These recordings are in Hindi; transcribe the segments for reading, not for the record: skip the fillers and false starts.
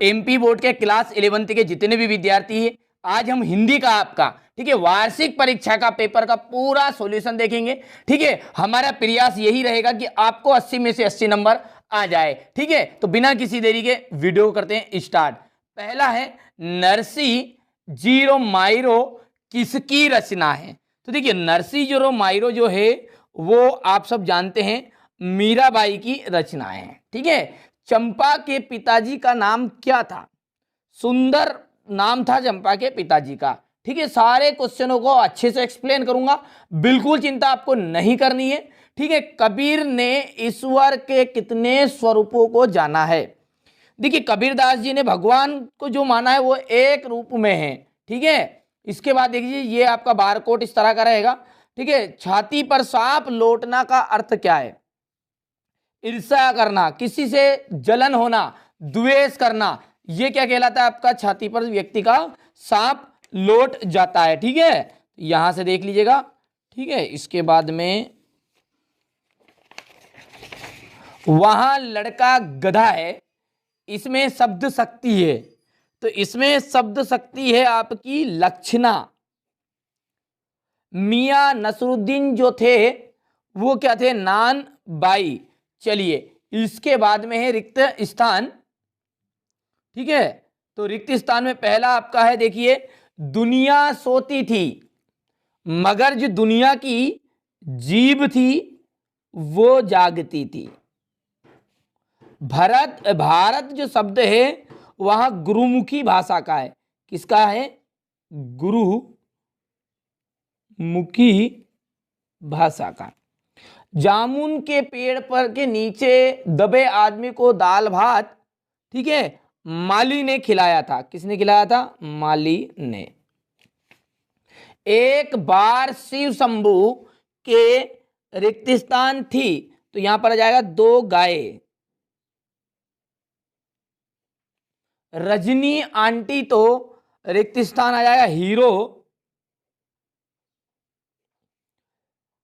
एमपी बोर्ड के क्लास 11th के जितने भी विद्यार्थी हैं, आज हम हिंदी का आपका, ठीक है, वार्षिक परीक्षा का पेपर का पूरा सॉल्यूशन देखेंगे। ठीक है, हमारा प्रयास यही रहेगा कि आपको 80 में से 80 नंबर आ जाए। ठीक है, तो बिना किसी देरी के वीडियो करते हैं स्टार्ट। पहला है नरसी जीरो माइरो किसकी रचना है? तो देखिए नरसी जीरो माइरो जो है वो आप सब जानते हैं मीराबाई की रचना है। ठीक है, चंपा के पिताजी का नाम क्या था? सुंदर नाम था चंपा के पिताजी का। ठीक है, सारे क्वेश्चनों को अच्छे से एक्सप्लेन करूंगा, बिल्कुल चिंता आपको नहीं करनी है। ठीक है, कबीर ने ईश्वर के कितने स्वरूपों को जाना है? देखिए कबीरदास जी ने भगवान को जो माना है वो एक रूप में है। ठीक है, इसके बाद देखिए ये आपका बारकोड इस तरह का रहेगा। ठीक है, छाती पर सांप लौटना का अर्थ क्या है? ईर्ष्या करना, किसी से जलन होना, द्वेष करना, ये क्या कहलाता है आपका? छाती पर व्यक्ति का सांप लौट जाता है। ठीक है, यहां से देख लीजिएगा। ठीक है, इसके बाद में वहां लड़का गधा है, इसमें शब्द शक्ति है, तो इसमें शब्द शक्ति है आपकी लक्षणा। मियां नसरुद्दीन जो थे वो क्या थे? नान बाई। चलिए इसके बाद में है रिक्त स्थान। ठीक है, तो रिक्त स्थान में पहला आपका है, देखिए दुनिया सोती थी मगर जो दुनिया की जीभ थी वो जागती थी। भारत जो शब्द है वहां गुरुमुखी भाषा का है। किसका है? गुरुमुखी भाषा का। जामुन के पेड़ पर के नीचे दबे आदमी को दाल भात, ठीक है, माली ने खिलाया था। किसने खिलाया था? माली ने। एक बार शिव शंभू के रिक्त स्थान थी, तो यहां पर आ जाएगा दो गाय। रजनी आंटी तो रिक्त स्थान आ जाएगा हीरो।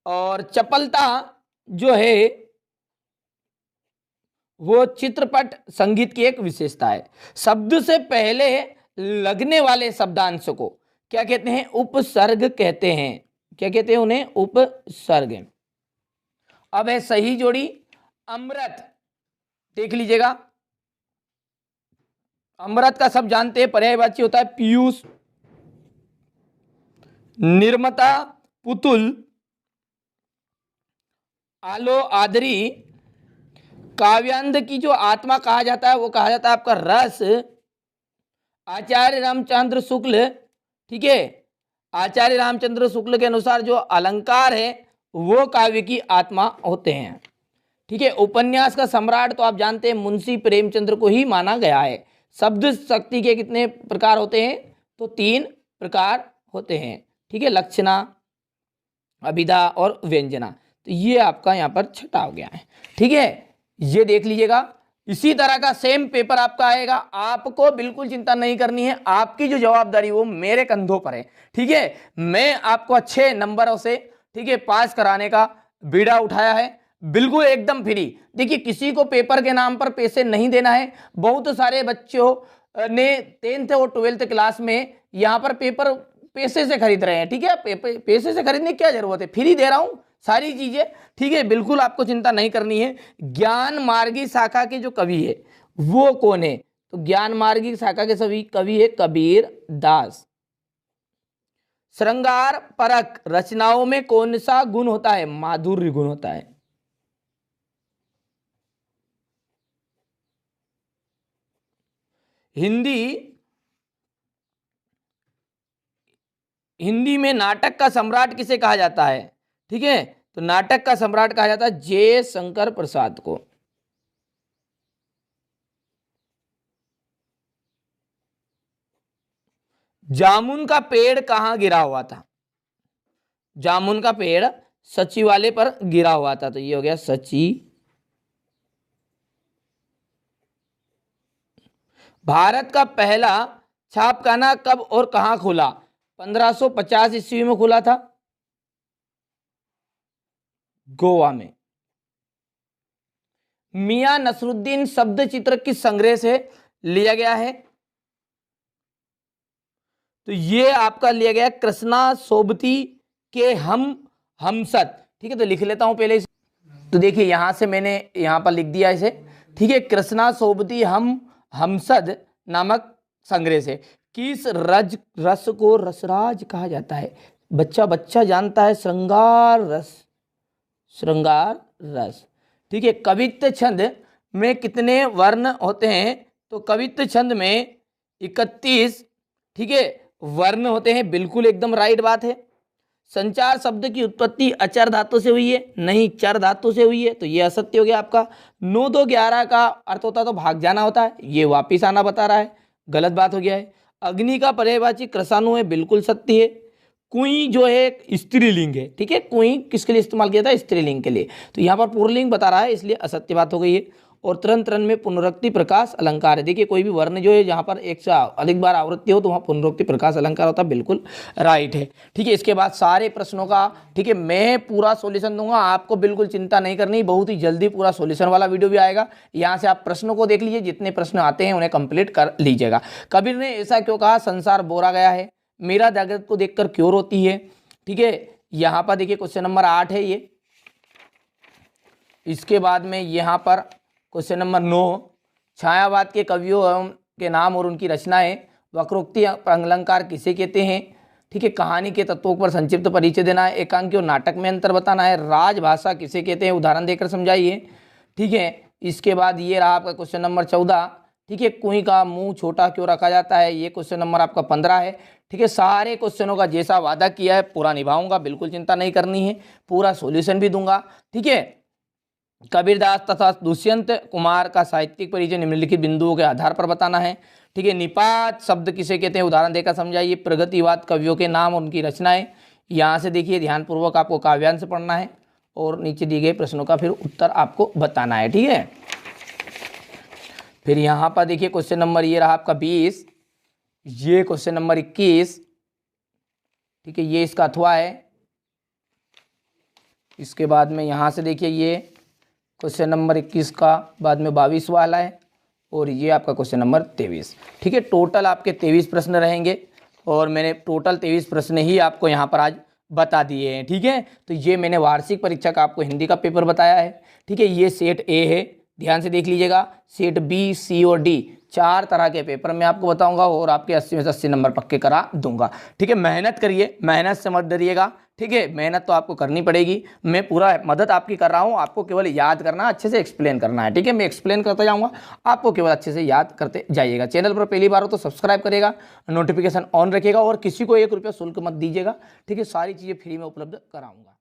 और चपलता जो है वो चित्रपट संगीत की एक विशेषता है। शब्द से पहले लगने वाले शब्दांश को क्या कहते हैं? उपसर्ग कहते हैं। क्या कहते हैं उन्हें? उपसर्ग। अब है सही जोड़ी अमृत। देख लीजिएगा, अमृत का सब जानते हैं, पर्यायवाची होता है पीयूष। निर्मता पुतुल, आलो आदरी। काव्यांध की जो आत्मा कहा जाता है वो कहा जाता है आपका रस। आचार्य रामचंद्र शुक्ल, ठीक है, आचार्य रामचंद्र शुक्ल के अनुसार जो अलंकार है वो काव्य की आत्मा होते हैं। ठीक है, उपन्यास का सम्राट तो आप जानते हैं मुंशी प्रेमचंद्र को ही माना गया है। शब्द शक्ति के कितने प्रकार होते हैं? तो 3 प्रकार होते हैं। ठीक है, लक्षणा, अभिधा और व्यंजना। तो ये आपका यहाँ पर छठा हो गया है। ठीक है, ये देख लीजिएगा। इसी तरह का सेम पेपर आपका आएगा, आपको बिल्कुल चिंता नहीं करनी है, आपकी जो जवाबदारी वो मेरे कंधों पर है। ठीक है, मैं आपको अच्छे नंबरों से, ठीक है, पास कराने का बीड़ा उठाया है, बिल्कुल एकदम फ्री। देखिए किसी को पेपर के नाम पर पैसे नहीं देना है। बहुत सारे बच्चों ने 10th और 12th क्लास में यहाँ पर पेपर पैसे से खरीद रहे हैं। ठीक है, पैसे से खरीदने की क्या जरूरत है? फ्री दे रहा हूं सारी चीजें। ठीक है, बिल्कुल आपको चिंता नहीं करनी है। ज्ञान मार्गी शाखा के जो कवि है वो कौन है? तो ज्ञान मार्गी शाखा के सभी कवि है कबीर दास। श्रृंगार परक रचनाओं में कौन सा गुण होता है? माधुर्य गुण होता है। हिंदी में नाटक का सम्राट किसे कहा जाता है? ठीक है, तो नाटक का सम्राट कहा जाता है जय शंकर प्रसाद को। जामुन का पेड़ कहां गिरा हुआ था? जामुन का पेड़ सचिवालय पर गिरा हुआ था, तो ये हो गया सची। भारत का पहला छापखाना कब और कहां खुला? 1550 ईस्वी में खुला था, गोवा में। मियां नसरुद्दीन शब्द चित्र किस संग्रह से लिया गया है। तो ये आपका लिया गया कृष्णा सोबती के हमसद। ठीक है, तो लिख लेता हूं पहले इसे। तो देखिए यहां से मैंने यहां पर लिख दिया इसे। ठीक है, कृष्णा सोबती हमसद नामक संग्रह से किस रस को रसराज कहा जाता है? बच्चा बच्चा जानता है, श्रृंगार रस, श्रृंगार रस। ठीक है, कवित्त छंद में कितने वर्ण होते हैं? तो कवित्त छंद में 31, ठीक है, वर्ण होते हैं। बिल्कुल एकदम राइट बात है। संचार शब्द की उत्पत्ति अचर धातु से हुई है? नहीं, चर धातु से हुई है, तो ये असत्य हो गया आपका। 9 2 11 का अर्थ होता है तो भाग जाना होता है, ये वापिस आना बता रहा है, गलत बात हो गया है। अग्नि का पर्यायवाची कृषाणु है, बिल्कुल सत्य है। कुई जो है स्त्रीलिंग है। ठीक है, कुई किसके लिए इस्तेमाल किया था? स्त्रीलिंग के लिए, तो यहाँ पर पुल्लिंग बता रहा है, इसलिए असत्य बात हो गई है। और तरन में पुनरुक्ति प्रकाश अलंकार है। देखिए कोई भी वर्ण जो है जहाँ पर एक से अधिक बार आवृत्ति हो तो वहाँ पुनरुक्ति प्रकाश अलंकार होता है, बिल्कुल राइट है। ठीक है, इसके बाद सारे प्रश्नों का, ठीक है, मैं पूरा सॉल्यूशन दूंगा, आपको बिल्कुल चिंता नहीं करनी, बहुत ही जल्दी पूरा सॉल्यूशन वाला वीडियो भी आएगा। यहाँ से आप प्रश्नों को देख लीजिए, जितने प्रश्न आते हैं उन्हें कंप्लीट कर लीजिएगा। कबीर ने ऐसा क्यों कहा? संसार बोरा गया है, मीरा जागृत को देखकर क्यों रोती है? ठीक है, यहाँ पर देखिए क्वेश्चन नंबर 8 है ये। इसके बाद में यहाँ पर क्वेश्चन नंबर 9, छायावाद के कवियों के नाम और उनकी रचनाएं, वक्रोक्ति अलंकार किसे कहते हैं? ठीक है, कहानी के तत्वों पर संक्षिप्त परिचय देना है, एकांकी और नाटक में अंतर बताना है, राजभाषा किसे कहते हैं, उदाहरण देकर समझाइए। ठीक है, इसके बाद ये रहा आपका क्वेश्चन नंबर 14। ठीक है, कुई का मुंह छोटा क्यों रखा जाता है? ये क्वेश्चन नंबर आपका 15 है। ठीक है, सारे क्वेश्चनों का जैसा वादा किया है पूरा निभाऊंगा, बिल्कुल चिंता नहीं करनी है, पूरा सॉल्यूशन भी दूंगा। ठीक है, कबीरदास तथा दुष्यंत कुमार का साहित्यिक परिचय निम्नलिखित बिंदुओं के आधार पर बताना है। ठीक है, निपात शब्द किसे कहते हैं? उदाहरण देकर समझाइए। प्रगतिवाद कवियों के नाम और उनकी रचनाएं। यहाँ से देखिए ध्यानपूर्वक आपको काव्यांश पढ़ना है और नीचे दिए गए प्रश्नों का फिर उत्तर आपको बताना है। ठीक है, फिर यहाँ पर देखिए क्वेश्चन नंबर ये रहा आपका 20, ये क्वेश्चन नंबर 21। ठीक है, ये इसका अथवा है। इसके बाद में यहाँ से देखिए ये क्वेश्चन नंबर 21 का बाद में 22 वाला है और ये आपका क्वेश्चन नंबर 23। ठीक है, टोटल आपके 23 प्रश्न रहेंगे और मैंने टोटल 23 प्रश्न ही आपको यहाँ पर आज बता दिए हैं। ठीक है, तो ये मैंने वार्षिक परीक्षा का आपको हिंदी का पेपर बताया है। ठीक है, ये सेट ए है, ध्यान से देख लीजिएगा। सेट बी, सी और डी 4 तरह के पेपर मैं आपको बताऊंगा और आपके 80 में से 80 नंबर पक्के करा दूंगा। ठीक है, मेहनत करिए, मेहनत से मत डरिएगा। ठीक है, मेहनत तो आपको करनी पड़ेगी, मैं पूरा मदद आपकी कर रहा हूँ, आपको केवल याद करना, अच्छे से एक्सप्लेन करना है। ठीक है, मैं एक्सप्लेन करता जाऊँगा, आपको केवल अच्छे से याद करते जाइएगा। चैनल पर पहली बार हो तो सब्सक्राइब करेगा, नोटिफिकेशन ऑन रखिएगा और किसी को 1 रुपया शुल्क मत दीजिएगा। ठीक है, सारी चीज़ें फ्री में उपलब्ध कराऊँगा।